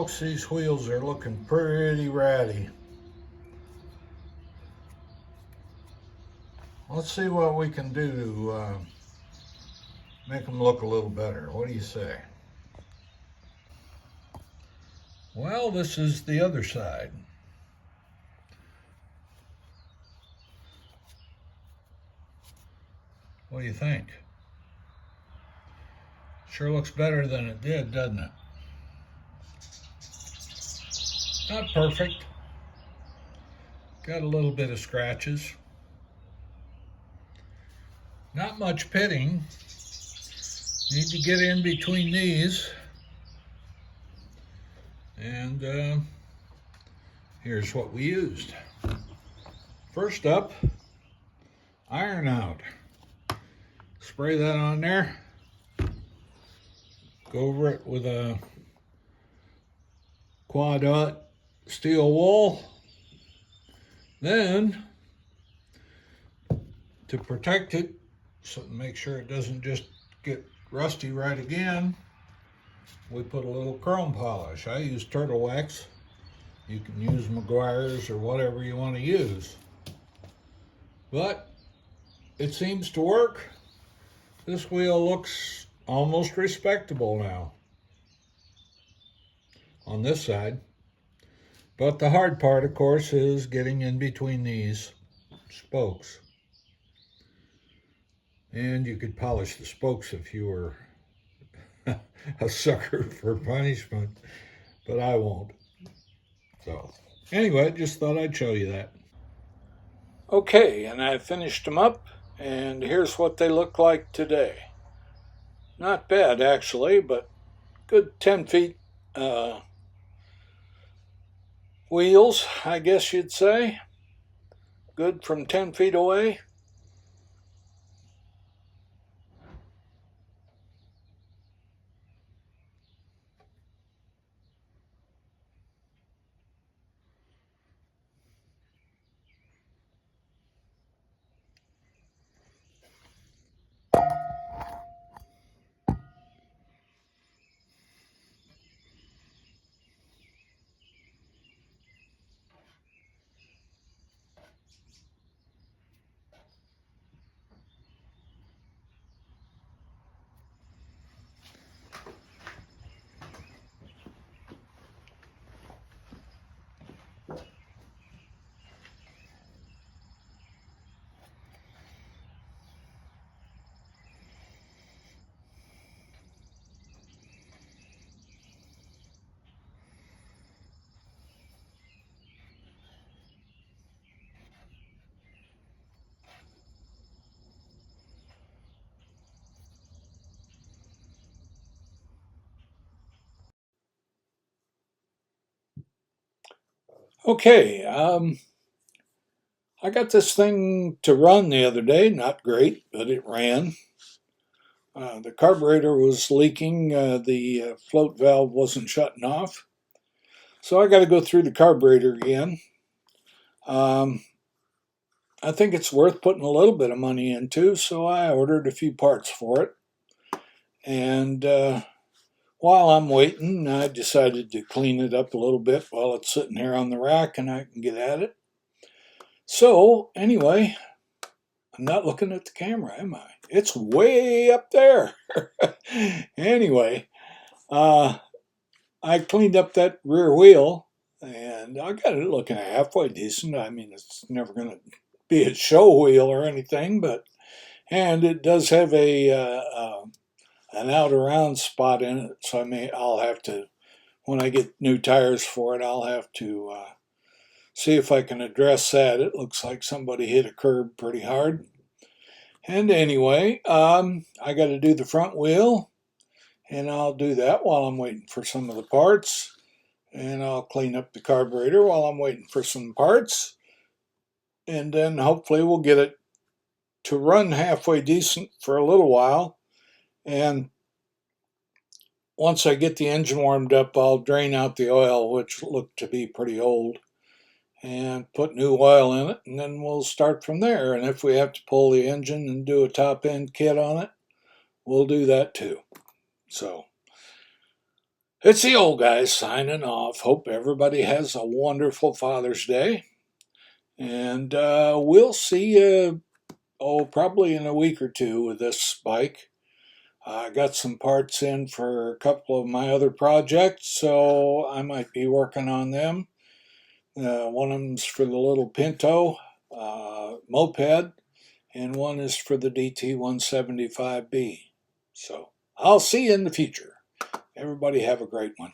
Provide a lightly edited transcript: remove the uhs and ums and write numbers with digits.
folks, these wheels are looking pretty ratty. Let's see what we can do to make them look a little better. What do you say? Well, this is the other side. What do you think? Sure looks better than it did, doesn't it? Not perfect. Got a little bit of scratches. Not much pitting. Need to get in between these. And here's what we used. First up, iron out. Spray that on there. Go over it with a quad dot steel wool. Then, to protect it, so make sure it doesn't just get rusty right again, we put a little chrome polish. I use Turtle Wax. You can use Meguiar's or whatever you want to use. But it seems to work. This wheel looks almost respectable now on this side. But the hard part, of course, is getting in between these spokes. And you could polish the spokes if you were a sucker for punishment, but I won't. So anyway, just thought I'd show you that. Okay, and I finished them up, and here's what they look like today. Not bad, actually, but good 10 feet wheels, I guess you'd say. Good from 10 feet away. Okay, I got this thing to run the other day. Not great, but it ran. The carburetor was leaking. The float valve wasn't shutting off. So I got to go through the carburetor again. I think it's worth putting a little bit of money into, so I ordered a few parts for it. And while I'm waiting, I decided to clean it up a little bit while it's sitting here on the rack and I can get at it. So, anyway, I'm not looking at the camera, am I? It's way up there. Anyway, I cleaned up that rear wheel and I got it looking halfway decent. I mean, it's never going to be a show wheel or anything, and it does have an out around spot in it, so I'll have to, when I get new tires for it, I'll have to see if I can address that. It looks like somebody hit a curb pretty hard. And anyway, I got to do the front wheel, and I'll do that while I'm waiting for some of the parts. And I'll clean up the carburetor while I'm waiting for some parts. And then hopefully we'll get it to run halfway decent for a little while. And once I get the engine warmed up, I'll drain out the oil, which looked to be pretty old, and put new oil in it, and then we'll start from there. And if we have to pull the engine and do a top-end kit on it, we'll do that too. So It's the old guy signing off. Hope everybody has a wonderful Father's Day. And we'll see you, probably in a week or two with this bike. I got some parts in for a couple of my other projects, so I might be working on them. One of them's for the little Pinto moped, and one is for the DT 175B. So I'll see you in the future. Everybody have a great one.